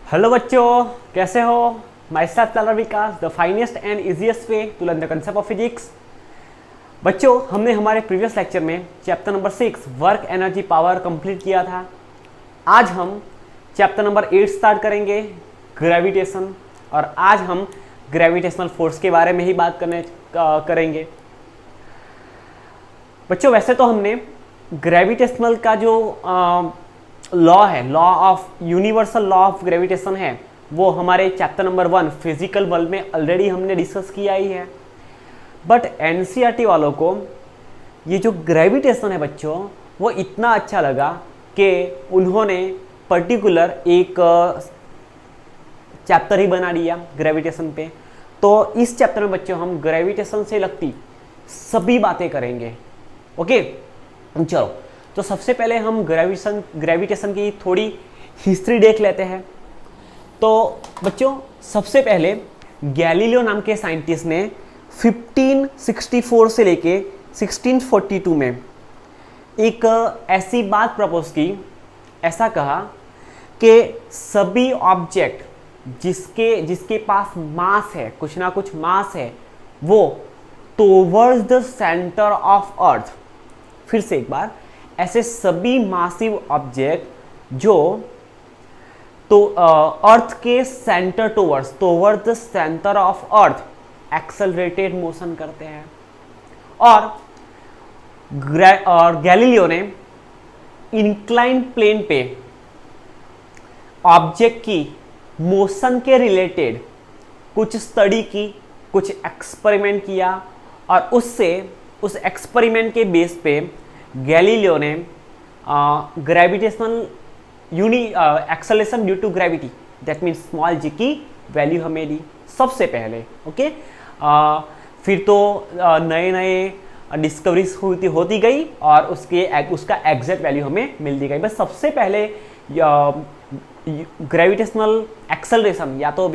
Hello बच्चों, कैसे हो? Myself Tala Vikas, the finest and easiest way to learn the concept of physics. बच्चों, हमने हमारे प्रीवियस लेक्चर में chapter number 6 work energy power complete किया था। आज हम चैप्टर नंबर 8 स्टार्ट करेंगे, ग्रेविटेशन। और आज हम ग्रेविटेशनल फोर्स के बारे में ही बात करेंगे। बच्चों, वैसे तो हमने ग्रेविटेशनल का जो लॉ है, law of universal law of gravitation है, वो हमारे चैप्टर नंबर 1 फिजिकल वर्ल्ड में ऑलरेडी हमने डिस्कस किया ही है। बट एनसीईआरटी वालों को ये जो ग्रेविटेशन है बच्चों, वो इतना अच्छा लगा कि उन्होंने पर्टिकुलर एक चैप्टर ही बना दिया ग्रेविटेशन पे। तो इस चैप्टर में बच्चों हम ग्रेविटेशन से लगती सभी बातें करेंगे। ओके, चलो, तो सबसे पहले हम ग्रेविटेशन की थोड़ी हिस्ट्री देख लेते हैं। तो बच्चों, सबसे पहले गैलीलियो नाम के साइंटिस्ट ने 1564 से लेके 1642 में एक ऐसी बात प्रपोज की, ऐसा कहा कि सभी ऑब्जेक्ट जिसके पास मास है, कुछ ना कुछ मास है, वो towards the centre of earth. फिर से एक बार, ऐसे सभी मासिव ऑब्जेक्ट जो तो अर्थ के centre towards the centre of earth accelerated motion करते हैं। और गैलीलियो ने इंक्लाइन प्लेन पे ऑब्जेक्ट की मोशन के रिलेटेड कुछ स्टडी की, कुछ एक्सपेरिमेंट किया, और उस एक्सपेरिमेंट के बेस पे गैलीलियो ने gravitational acceleration due to gravity, that means small G की वैल्यू हमें दी सबसे पहले। ओके, फिर तो नए नए डिस्कवरीज होती गई और उसका एग्जैक्ट वैल्यू हमें मिलती गई। बस सबसे पहले ग्रेविटेशनल एक्सेलरेशन, या तो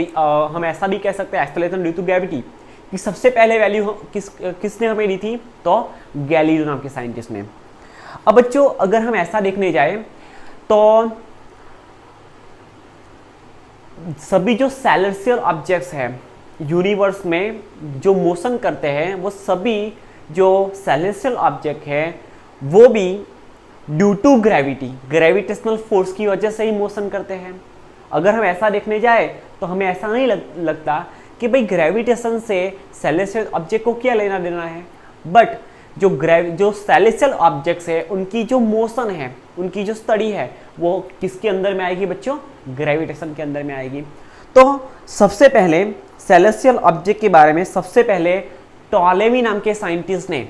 हम ऐसा भी कह सकते हैं एक्सेलरेशन ड्यू टू ग्रेविटी की सबसे पहले वैल्यू किसने हमें दी थी? तो गैलीलियो नाम के साइंटिस्ट ने। अब बच्चों, अगर हम ऐसा देखने जाए तो सभी जो सेलेस्टियल ऑब्जेक्ट्स हैं यूनिवर्स में जो मोशन करते हैं, वो सभी जो सेलेस्टियल ऑब्जेक्ट हैं वो भी ड्यू टू ग्रेविटेशनल फोर्स की वजह से ही मोशन करते हैं। अगर हम ऐसा देखने जाए तो हमें ऐसा नहीं लगता कि भाई ग्रेविटेशन से सेलेस्टियल ऑब्जेक्ट को क्या लेना देना है। बट जो सेलेस्टियल ऑब्जेक्ट्स है, उनकी जो मोशन है, उनकी जो स्टडी है, वो किसके अंदर में आएगी बच्चों? ग्रेविटेशन के अंदर में आएगी। तो सबसे पहले सेलेस्टियल ऑब्जेक्ट के बारे में सबसे पहले टॉलेमी नाम के साइंटिस्ट ने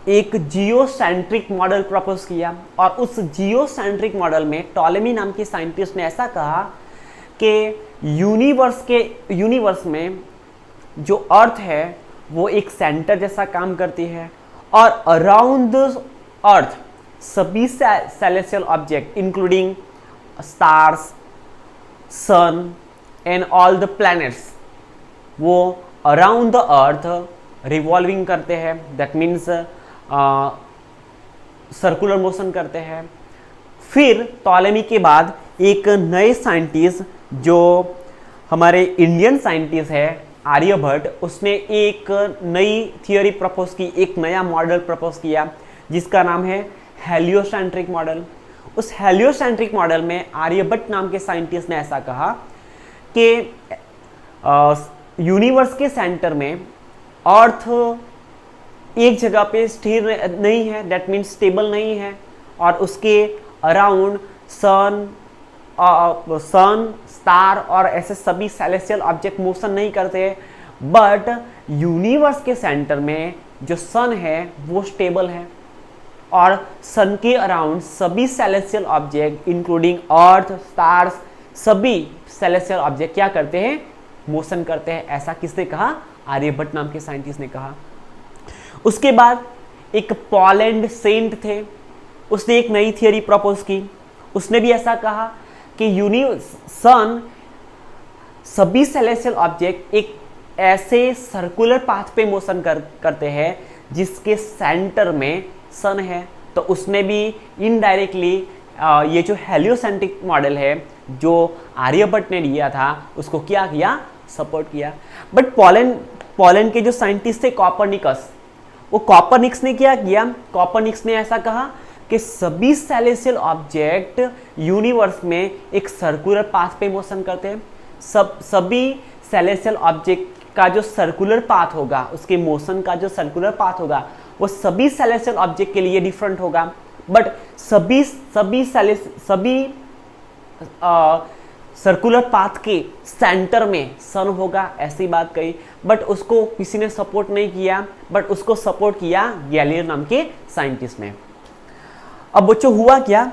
एक जियोसेंट्रिक मॉडल प्रपोज किया। और उस जियोसेंट्रिक मॉडल में टॉलेमी नाम के साइंटिस्ट ने ऐसा कहा कि यूनिवर्स में जो अर्थ है वो एक सेंटर जैसा काम करती है, और अराउंड द अर्थ सभी celestial object including stars, sun and all the planets, वो अराउंड द अर्थ रिवॉल्विंग करते हैं। दैट मीन्स सर्कुलर मोशन करते हैं। फिर टॉलेमी के बाद एक नए साइंटिस्ट, जो हमारे इंडियन साइंटिस्ट है आर्यभट्ट, उसने एक नई थियोरी प्रपोज की, एक नया मॉडल प्रपोज किया जिसका नाम है हेलियोसेंट्रिक मॉडल। उस हेलियोसेंट्रिक मॉडल में आर्यभट्ट नाम के साइंटिस्ट ने ऐसा कहा कि यूनिवर्स के सेंटर में अर्थ एक जगह पे स्थिर नहीं है, दैट मीन्स स्टेबल नहीं है, और उसके अराउंड सन, स्टार और ऐसे सभी सेलेस्टियल ऑब्जेक्ट मोशन नहीं करते। बट यूनिवर्स के सेंटर में जो सन है वो स्टेबल है, और सन के अराउंड सभी सेलेस्टियल ऑब्जेक्ट इंक्लूडिंग अर्थ, स्टार्स, सभी सेलेस्टियल ऑब्जेक्ट क्या करते हैं? मोशन करते हैं। ऐसा किसने कहा? आर्यभट्ट नाम के साइंटिस्ट ने कहा। उसके बाद एक पोलैंड सेंट थे, उसने एक नई थियरी प्रपोज की। उसने भी ऐसा कहा कि सन, सभी सेलेस्टियल ऑब्जेक्ट एक ऐसे सर्कुलर पाथ पे मोशन करते हैं जिसके सेंटर में सन है। तो उसने भी इनडायरेक्टली ये जो हेलियोसेंट्रिक मॉडल है जो आर्यभट्ट ने लिया था उसको क्या किया, सपोर्ट किया। बट पोलैंड के जो साइंटिस्ट थे कॉपरनिकस, वो कॉपरनिक्स ने क्या किया, कॉपरनिक्स ने ऐसा कहा कि सभी सेलेस्टियल ऑब्जेक्ट यूनिवर्स में एक सर्कुलर पाथ पे मोशन करते हैं। सभी सेलेस्टियल ऑब्जेक्ट का जो सर्कुलर पाथ होगा, उसके मोशन का जो सर्कुलर पाथ होगा वो सभी सेलेस्टियल ऑब्जेक्ट के लिए डिफरेंट होगा। बट सभी सर्कुलर पाथ के सेंटर में सन होगा, ऐसी बात कही। बट उसको किसी ने सपोर्ट नहीं किया, बट उसको सपोर्ट किया गैलीलियो नाम के साइंटिस्ट ने। अब बच्चों हुआ क्या,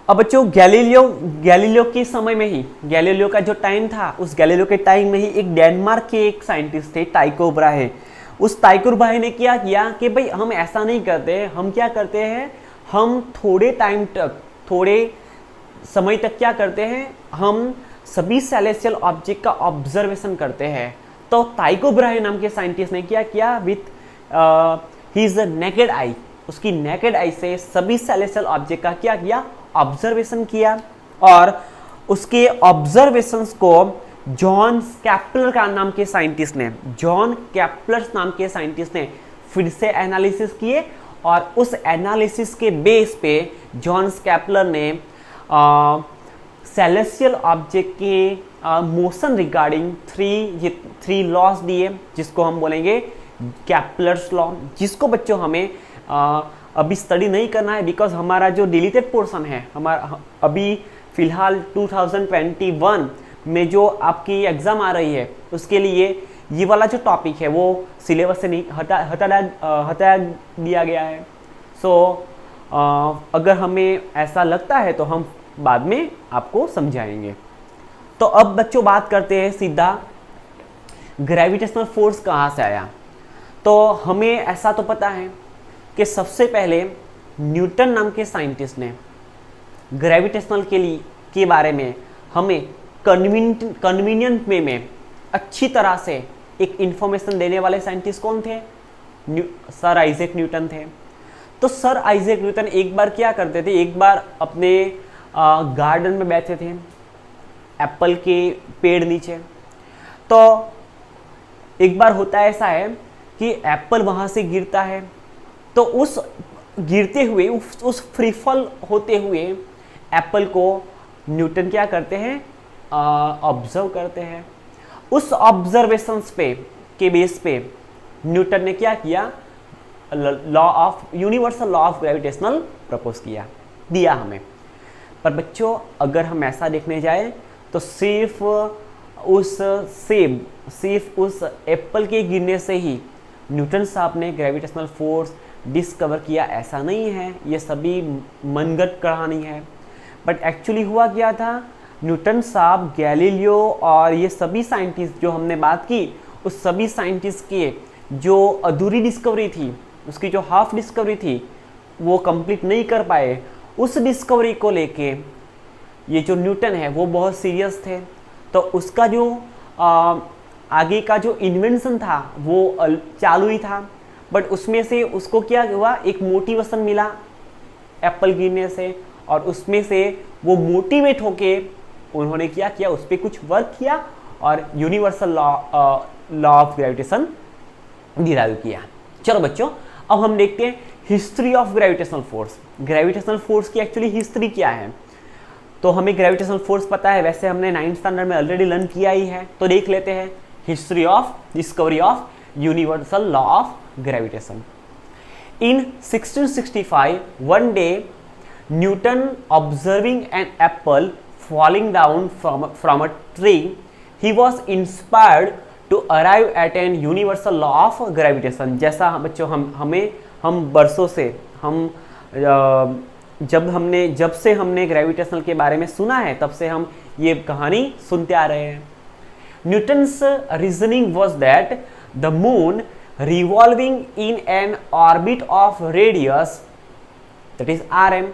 अब बच्चों गैलीलियो के समय में ही, गैलीलियो का जो टाइम था, उस गैलीलियो के टाइम में ही एक डेनमार्क के एक साइंटिस्ट थे टाइको ब्राहे। उस टाइको ब्राहे ने क्या किया कि भाई हम ऐसा नहीं करते, हम क्या करते हैं, हम थोड़े टाइम तक, थोड़े समय तक क्या करते हैं, हम सभी सेलेस्टियल ऑब्जेक्ट का ऑब्जर्वेशन करते हैं। तो टाइको ब्राहे नाम के साइंटिस्ट ने क्या किया, विथ हिज नेकेड आई, उसकी नेकेड आई से सभी सेलेस्टियल ऑब्जेक्ट का क्या किया, ऑब्जर्वेशन किया। और उसके ऑब्जर्वेशंस को जॉन केपलर का नाम के साइंटिस्ट ने, जॉन केपलर नाम के साइंटिस्ट ने फिर से एनालिसिस किए। और उस एनालिसिस के बेस पे जॉन केपलर ने सेलेस्टियल ऑब्जेक्ट के मोशन रिगार्डिंग थ्री लॉज दिए, जिसको हम बोलेंगे केपलर्स लॉ, जिसको बच्चों हमें अभी स्टडी नहीं करना है, बिकॉज हमारा जो डिलीटेड पोर्शन है, हमारा अभी फिलहाल 2021 में जो आपकी एग्ज़ाम आ रही है, उसके लिए ये वाला जो टॉपिक है वो सिलेबस से नहीं हटा दिया गया है। सो अगर हमें ऐसा लगता है तो हम बाद में आपको समझाएंगे। तो अब बच्चों बात करते हैं सीधा ग्रेविटेशनल फोर्स कहाँ से आया। तो हमें ऐसा तो पता है कि सबसे पहले न्यूटन नाम के साइंटिस्ट ने ग्रेविटेशनल के बारे में हमें कन्वीनियंट वे में अच्छी तरह से एक इंफॉर्मेशन देने वाले साइंटिस्ट कौन थे, सर आइजैक न्यूटन थे। तो सर आइजैक न्यूटन एक बार क्या करते थे, एक बार अपने गार्डन में बैठे थे एप्पल के पेड़ नीचे। तो एक बार होता ऐसा है कि एप्पल वहाँ से गिरता है, तो उस गिरते हुए उस फ्री फॉल होते हुए एप्पल को न्यूटन क्या करते हैं, ऑब्जर्व करते हैं। उस ऑब्जर्वेशंस पे के बेस पे न्यूटन ने क्या किया, law of universal law of gravitational propose दिया हमें। पर बच्चों अगर हम ऐसा देखने जाए तो सिर्फ उस एप्पल के गिरने से ही न्यूटन साहब ने ग्रेविटेशनल फोर्स डिस्कवर किया, ऐसा नहीं है, ये सभी मनगढ़ंत कहानी है। बट एक्चुअली हुआ क्या था, न्यूटन साहब, गैलीलियो और ये सभी साइंटिस्ट जो हमने बात की, उस सभी साइंटिस्ट के जो अधूरी डिस्कवरी थी, उसकी जो हाफ डिस्कवरी थी वो कंप्लीट नहीं कर पाए। उस डिस्कवरी को लेके ये जो न्यूटन है वो बहुत सीरियस थे। तो उसका जो आगे का जो इन्वेंशन था वो चालू ही था, बट उसमें से उसको क्या हुआ, एक मोटिवेशन मिला एप्पल गिरने से, और उसमें से वो मोटिवेट होके उन्होंने क्या किया, उस पर कुछ वर्क किया और universal law of gravitation derive किया। चलो बच्चों अब हम देखते हैं history of gravitational force. Gravitational force की एक्चुअली हिस्ट्री क्या है। तो हमें ग्रेविटेशनल फोर्स पता है, वैसे हमने 9th स्टैंडर्ड में ऑलरेडी लर्न किया ही है। तो देख लेते हैं history of discovery of universal law of gravitation. In 1665, one day, Newton observing an apple falling down from a tree, he was inspired to arrive at an universal law of gravitation. जैसा बच्चों हम बरसों से जब से हमने gravitational के बारे में सुना है, तब से हम ये कहानी सुनते आ रहे हैं। Newton's reasoning was that the moon revolving in an orbit of radius that is rm।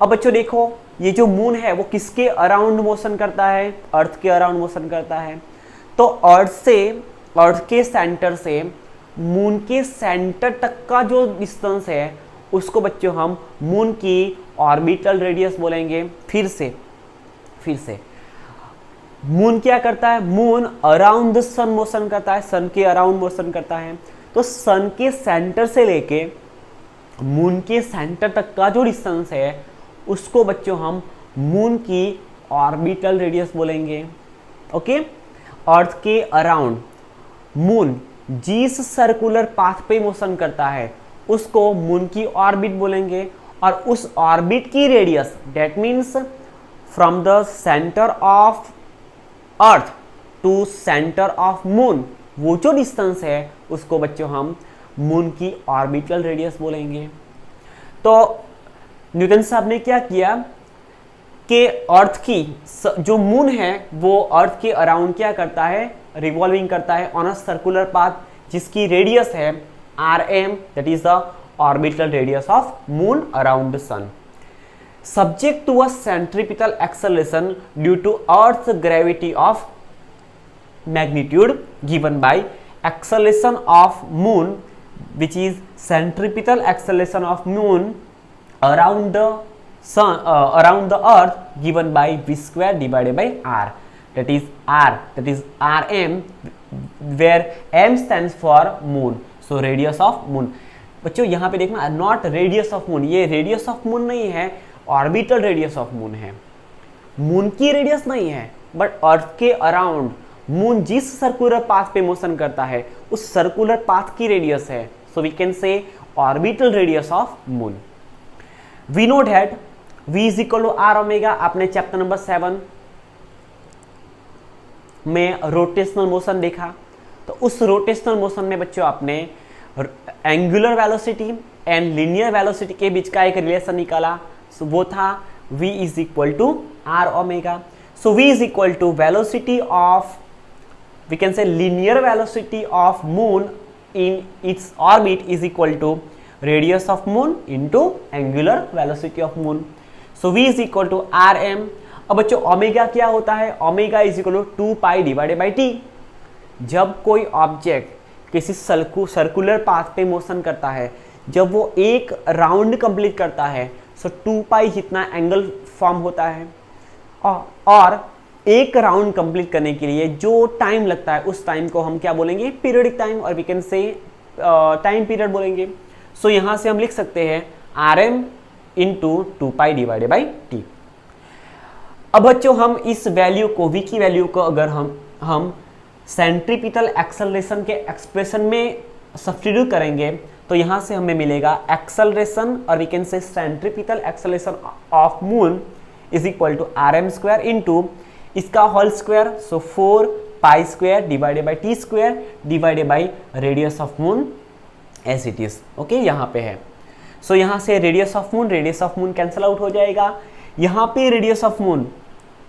अब बच्चों देखो ये जो मून है वो किसके अराउंड मोशन करता है, अर्थ के अराउंड मोशन करता है। तो अर्थ के सेंटर से मून के सेंटर तक का जो डिस्टेंस है उसको बच्चों हम मून की ऑर्बिटल रेडियस बोलेंगे। फिर से मून क्या करता है, moon around the sun motion करता है, सन के अराउंड मोशन करता है। तो सन के सेंटर से लेके मून के सेंटर तक का जो डिस्टेंस है उसको बच्चों हम मून की ऑर्बिटल रेडियस बोलेंगे। ओके, अर्थ के अराउंड मून जिस सर्कुलर पाथ पे मोशन करता है उसको मून की ऑर्बिट बोलेंगे, और उस ऑर्बिट की radius that means from the centre of earth to centre of moon, वो जो डिस्टेंस है उसको बच्चों हम मून की ऑर्बिटल रेडियस बोलेंगे। तो न्यूटन साहब ने क्या किया कि अर्थ की जो मून है वो अर्थ के अराउंड क्या करता है, रिवॉल्विंग करता है ऑन अ सर्कुलर पाथ जिसकी रेडियस है rm, that is the orbital radius of moon around the sun. Subject to a centripetal acceleration due to Earth's gravity of magnitude given by acceleration of moon, which is centripetal acceleration of moon around the sun, around the earth, given by v square divided by r, that is rm, where m stands for moon, so radius of moon। बच्चों यहाँ पे देखना, not radius of moon, ये radius of moon नहीं है, orbital radius of moon है। Moon की radius नहीं है, बट अर्थ के अराउंड मून जिस सर्कुलर पाथ पे मोशन करता है उस सर्कुलर पाथ की रेडियस है, so we can say orbital radius of moon. We know that v is equal to are omega, आपने चैप्टर नंबर 7 में रोटेशनल मोशन देखा। तो उस रोटेशनल मोशन में बच्चों आपने angular velocity and linear velocity के बीच का एक रिलेशन निकाला, सो वो था v is equal to are omega. So v is equal to velocity of, we can say linear velocity of moon in its orbit is equal to radius of moon into angular velocity of moon. So v is equal to R M. अब बच्चों omega क्या होता है, omega is equal to 2 pi divided by T. जब कोई object किसी circular path पे motion करता है, जब वो एक राउंड कंप्लीट करता है, सो 2 पाई जितना एंगल फॉर्म होता है, और एक राउंड कंप्लीट करने के लिए जो टाइम लगता है उस टाइम को हम क्या बोलेंगे, पीरियडिक टाइम, और we can say time period बोलेंगे। सो यहाँ से हम लिख सकते हैं R M into 2 pi divided by T. अब बच्चों हम इस वैल्यू को, v की वैल्यू को अगर हम सेंट्रीपिटल एक्सेलरेशन के एक्सप्रेशन में सब्स्टिट्यूट करेंगे तो यहाँ से हमें मिलेगा एक्सेलरेशन, और we can say centripetal acceleration of moon is equal to R M square into इसका whole square, so 4 pi square divided by T square divided by radius of moon as it is. Okay, यहाँ पे है। So यहाँ से radius of moon cancel out हो जाएगा। यहाँ पे radius of moon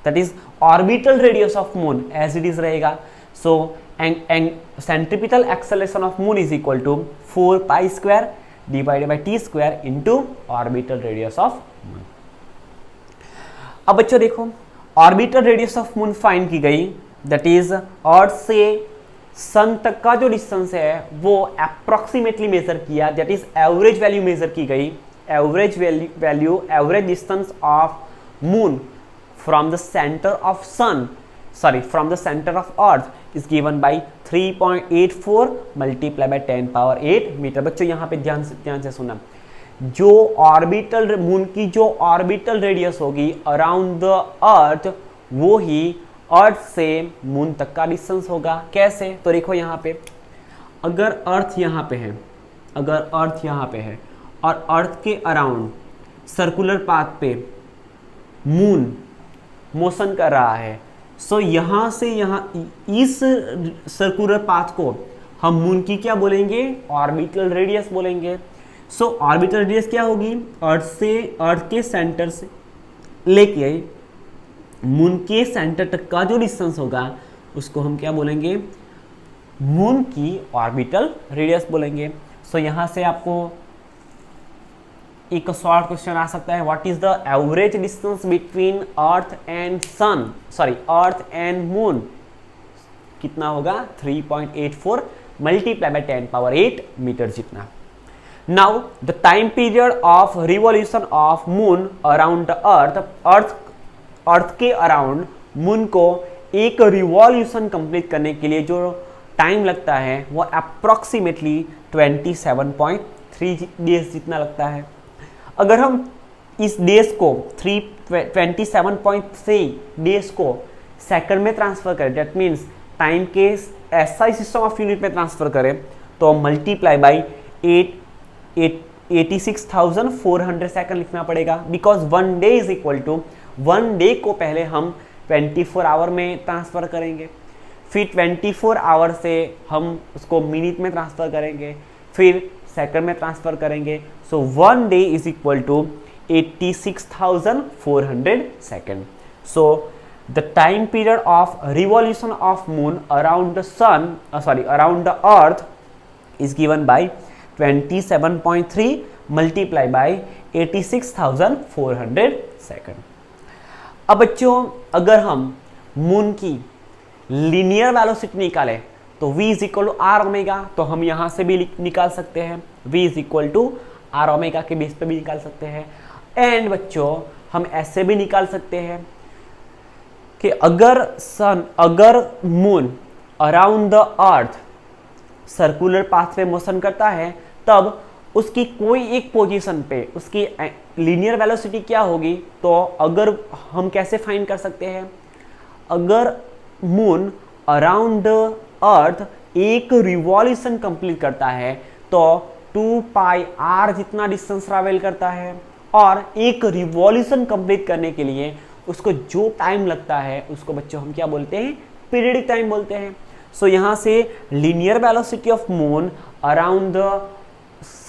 that is orbital radius of moon as it is रहेगा। So centripetal acceleration of moon is equal to 4 pi square divided by T square into orbital radius of moon. अब बच्चों देखो, orbital radius of moon find की गई, that is earth से सन तक का जो डिस्टेंस है वो अप्रोक्सीमेटली मेजर किया, that is average value measure की गई। Average value, average distance of moon from the centre of sun, sorry from the centre of earth is given by 3.84 multiply by 10 power 8 metre. बच्चों यहाँ पे ध्यान से सुना, जो ऑर्बिटल मून की जो ऑर्बिटल रेडियस होगी अराउंड द अर्थ, वो ही अर्थ से मून तक का डिस्टेंस होगा। कैसे, तो देखो यहाँ पे अगर अर्थ यहाँ पे है, अगर अर्थ यहाँ पे है और अर्थ के अराउंड सर्कुलर पाथ पे मून मोशन कर रहा है, सो यहाँ से यहाँ इस सर्कुलर पाथ को हम मून की क्या बोलेंगे, ऑर्बिटल रेडियस बोलेंगे। सो ऑर्बिटल रेडियस क्या होगी, अर्थ के सेंटर से लेके मून के सेंटर तक का जो डिस्टेंस होगा उसको हम क्या बोलेंगे, मून की ऑर्बिटल रेडियस बोलेंगे। सो यहाँ से आपको एक शॉर्ट क्वेश्चन आ सकता है, what is the average distance between earth and sun, sorry earth and moon, कितना होगा 3.84 मल्टीप्लाई बाय 10 पावर 8 मीटर जितना। Now the time period of revolution of moon around the earth के अराउंड मून को एक revolution complete करने के लिए जो टाइम लगता है वो अप्रॉक्सीमेटली 27.3 डेज जितना लगता है। अगर हम इस डेज को 27.3 डेज को सेकंड में ट्रांसफर करें, दैट मीन्स टाइम के एसआई सिस्टम ऑफ यूनिट में ट्रांसफर करें, तो मल्टीप्लाई बाई 86,400 सेकंड लिखना पड़ेगा, because 1 day is equal to 1 day को पहले हम 24 आवर में ट्रांसफर करेंगे, फिर 24 आवर से हम उसको मिनट में ट्रांसफर करेंगे, फिर सेकंड में ट्रांसफर करेंगे। So 1 day is equal to 86,400 second. So the time period of revolution of moon around the around the earth is given by 27.3 multiply by 86,400 second. अब बच्चों अगर हम मून की लीनियर वेलोसिटी निकालें तो v is equal to are omega, तो हम यहां से भी निकाल सकते हैं, v is equal to are omega के बेस पे भी निकाल सकते हैं। एंड बच्चों हम ऐसे भी निकाल सकते हैं कि अगर moon around the earth circular path पे मोशन करता है, तब उसकी कोई एक पोजीशन पे उसकी लीनियर वेलोसिटी क्या होगी। तो अगर हम कैसे फाइंड कर सकते हैं, अगर मून अराउंड द अर्थ एक रिवॉल्यूशन कंप्लीट करता है तो 2 पाई आर जितना डिस्टेंस ट्रैवल करता है, और एक रिवॉल्यूशन कंप्लीट करने के लिए उसको जो टाइम लगता है उसको बच्चों हम क्या बोलते हैं, पीरियडिक टाइम बोलते हैं। सो यहां से linear velocity of moon around the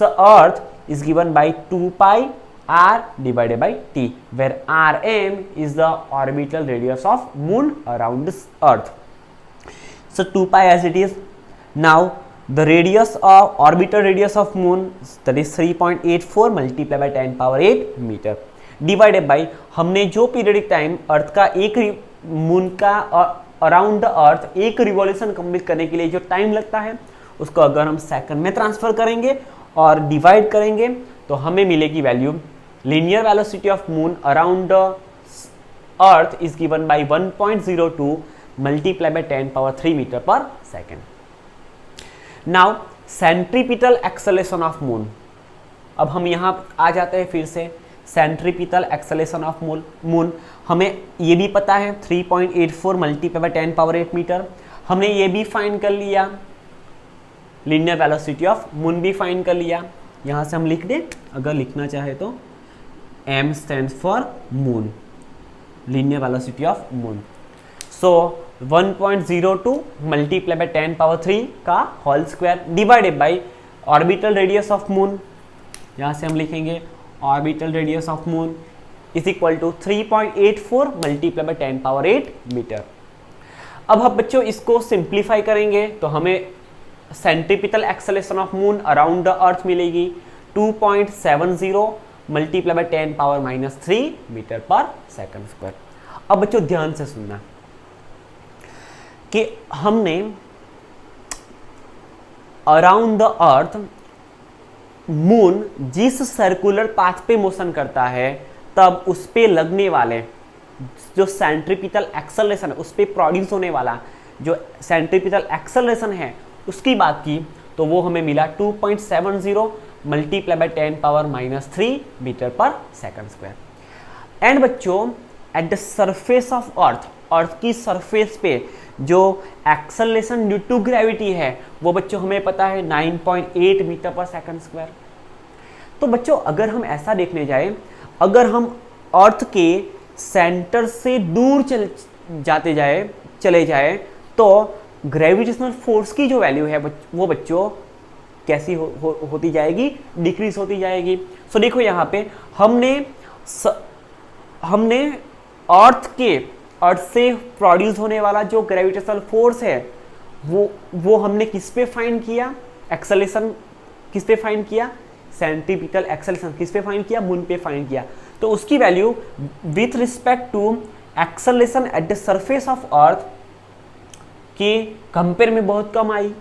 earth is given by 2 pi r divided by t, where rm is the orbital radius of moon around this earth. So 2 pi as it is. Now the radius of orbital radius of moon, that is 3.84 multiplied by 10 power 8 meter divided by हमने जो periodic time अर्थ का एक moon का around the अर्थ एक revolution complete करने के लिए जो टाइम लगता है उसको अगर हम सेकंड में ट्रांसफर करेंगे और डिवाइड करेंगे तो हमें मिलेगी value linear velocity of moon around the earth is given by 1.02 multiply by 10 power 3 metre per second. Now centripetal acceleration of moon, अब हम यहाँ आ जाते हैं फिर से सेंट्रीपिटल एक्सेलरेशन ऑफ मून। हमें ये भी पता है 3.84 मल्टीप्लाई बाय 10 पावर 8 मीटर। हमने ये भी फाइंड कर लिया, लीनियर वेलोसिटी ऑफ मून भी फाइंड कर लिया। यहाँ से हम लिख दें, अगर लिखना चाहे तो m stands for moon, linear velocity of moon. So 1.02 multiply by 10 power 3 का whole square divided by orbital radius of moon. यहाँ से हम लिखेंगे orbital radius of moon is equal to 3.84 multiply by 10 power 8 metre. अब हम बच्चों इसको simplify करेंगे तो हमें centripetal acceleration of moon around the earth मिलेगी 2.70 मल्टीप्लाई बाय 10 पावर -3 मीटर पर सेकंड स्क्वायर। अब बच्चों ध्यान से सुनना कि हमने अराउंड द अर्थ मून जिस सर्कुलर पाथ पे मोशन करता है तब उस पे लगने वाले जो सेंट्रीपिटल एक्सेलरेशन है, उस पे प्रोड्यूस होने वाला जो सेंट्रीपिटल एक्सेलरेशन है उसकी बात की तो वो हमें मिला 2.70 मल्टीप्लाई बाय 10 पावर -3 मीटर पर सेकंड स्क्वायर। एंड बच्चों एट द सरफेस ऑफ अर्थ की सरफेस पे जो एक्सेलरेशन ड्यू टू ग्रेविटी है वो बच्चों हमें पता है 9.8 मीटर पर सेकंड स्क्वायर। तो बच्चों अगर हम ऐसा देखने जाए, अगर हम अर्थ के सेंटर से दूर चले जाए तो ग्रेविटेशनल फोर्स की जो वैल्यू है वो बच्चों कैसी होती जाएगी, डिक्रीज होती जाएगी। सो देखो यहाँ पे हमने अर्थ से प्रोड्यूस होने वाला जो ग्रेविटेशनल फोर्स है वो हमने किस पे फाइंड किया, एक्सेलरेशन किस पे फाइंड किया, सेंट्रीपिटल एक्सेलरेशन किस पे फाइंड किया, मून पे फाइंड किया। तो उसकी value with respect to acceleration at the surface of earth के कंपेयर में बहुत कम आई।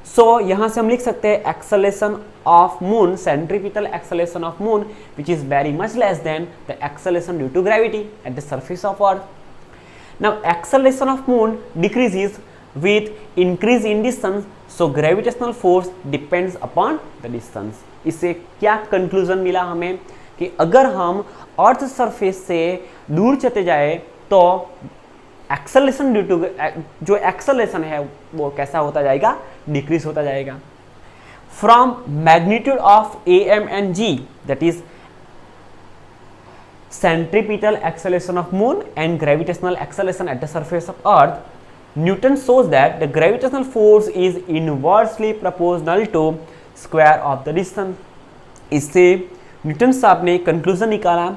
सो यहाँ से हम लिख सकते हैं acceleration of moon, centripetal acceleration of moon which is very much less than the acceleration due to gravity at the surface of earth. Now acceleration of moon decreases with increase in distance, so gravitational force depends upon the distance. इससे क्या conclusion मिला हमें कि अगर हम earth surface से दूर चले जाए तो एक्सेलेरेशन ड्यू टू, जो एक्सेलेरेशन है वो कैसा होता जाएगा, डिक्रीज होता जाएगा. From magnitude of a m and g, that is centripetal acceleration of moon and gravitational acceleration at the surface of earth, Newton shows that the gravitational force is inversely proportional to square of the distance. इससे Newton साहब ने conclusion निकाला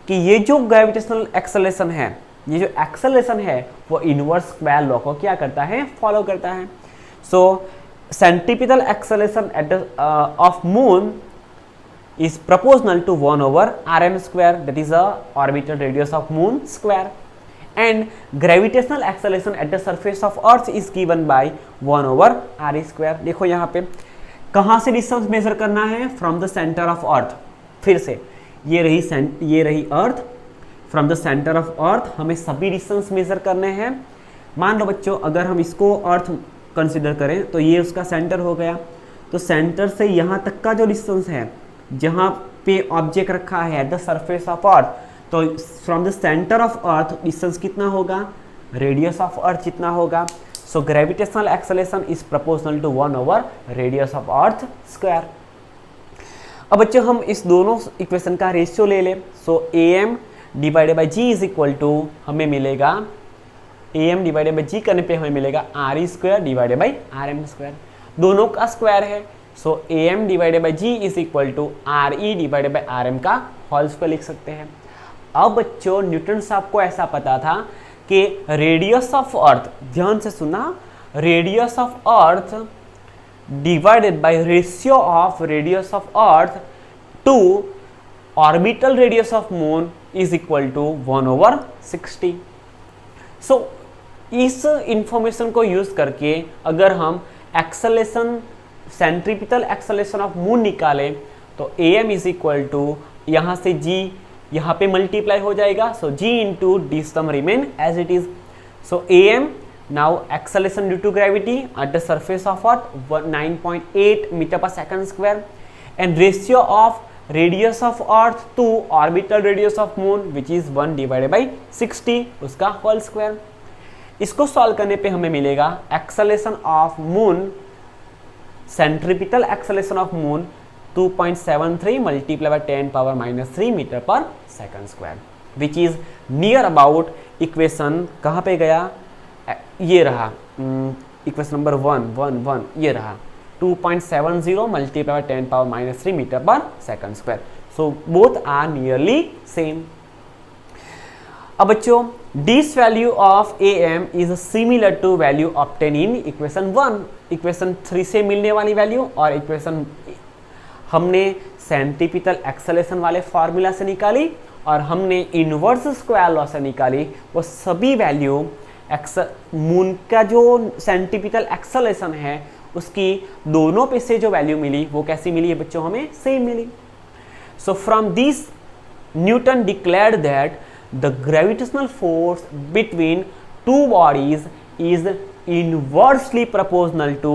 कि ये जो gravitational acceleration है, ये जो एक्सेलरेशन है वो इनवर्स स्क्वायर लॉ को क्या करता है, फॉलो करता है. So centripetal acceleration at of moon is proportional to 1 over rm square, that is a orbital radius of moon square, and gravitational acceleration at the surface of earth is given by 1 over r square. देखो यहाँ पे कहाँ से distance measure करना है, from the centre of earth. फिर से ये रही earth, from the centre of earth हमें सभी डिस्टेंस मेजर करने हैं. मान लो बच्चों अगर हम इसको अर्थ कंसिडर करें तो ये उसका सेंटर हो गया, तो सेंटर से यहाँ तक का जो डिस्टेंस है जहाँ पे ऑब्जेक्ट रखा है at the surface of earth, तो from the centre of earth distance कितना होगा, रेडियस ऑफ अर्थ जितना होगा. So gravitational acceleration is proportional to 1 over radius of earth square. अब बच्चों हम इस दोनों इक्वेशन का रेशियो ले लें. So A M divided by G is equal to हमें मिलेगा, A M divided by G करने पे हमें मिलेगा R E square divided by R M square. दोनों का स्क्वायर है, so A M divided by G is equal to R E divided by R M का होल स्क्वायर लिख सकते हैं. अब बच्चों न्यूटन साहब को ऐसा पता था कि रेडियस ऑफ अर्थ, ध्यान से सुना, radius of earth divided by ratio of radius of earth to orbital radius of moon is equal to 1 over 60. So इस इंफॉर्मेशन को यूज करके अगर हम acceleration, centripetal acceleration of moon निकालें तो A M is equal to यहाँ से G यहाँ पे मल्टीप्लाई हो जाएगा, so G into this term remain as it is. So A M now acceleration due to gravity at the surface of earth 9.8 meter पर second square, and ratio of radius of earth to orbital radius of moon which is 1 divided by 60 उसका whole square. इसको solve करने पे हमें मिलेगा acceleration of moon, centripetal acceleration of moon 2.73 multiply by 10 power -3 metre पर second square, which is near about equation, कहाँ पे गया, ये रहा इक्वेशन नंबर 1 ये रहा 2.70 मल्टीप्लाई बाय 10 पावर -3 मीटर पर second square. So both are nearly same. अब बच्चों this value of a M is similar to value obtain in equation 1, equation 3 से मिलने वाली वैल्यू, और इक्वेशन हमने सेंट्रीपिटल एक्सेलरेशन वाले फॉर्मूला से निकाली और हमने इनवर्स स्क्वायर लॉ से निकाली. वो सभी वैल्यू मून का जो सेंट्रीपिटल एक्सेलरेशन है उसकी दोनों पे से जो वैल्यू मिली वो कैसी मिली है बच्चों, हमें सेम मिली. So from this Newton declared that the gravitational force between two bodies is inversely proportional to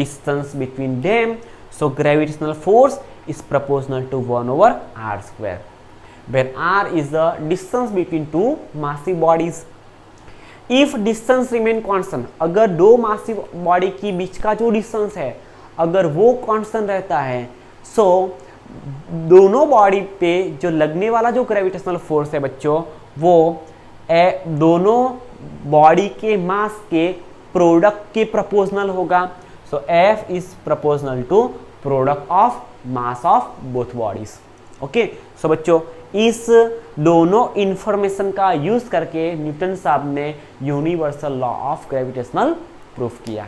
distance between them. So gravitational force is proportional to 1 over r square, where r is the distance between two massive bodies. If distance remain constant, अगर दो massive body की बीच का जो distance है अगर वो constant रहता है, so दोनों बॉडी पे जो लगने वाला जो ग्रेविटेशनल फोर्स है बच्चों वो दोनों बॉडी के मास के प्रोडक्ट के प्रोपोर्शनल होगा. So F is proportional to product of mass of both bodies. Okay, so बच्चों इस दोनों इंफॉर्मेशन का यूज करके न्यूटन साहब ने universal law of gravitational proof किया.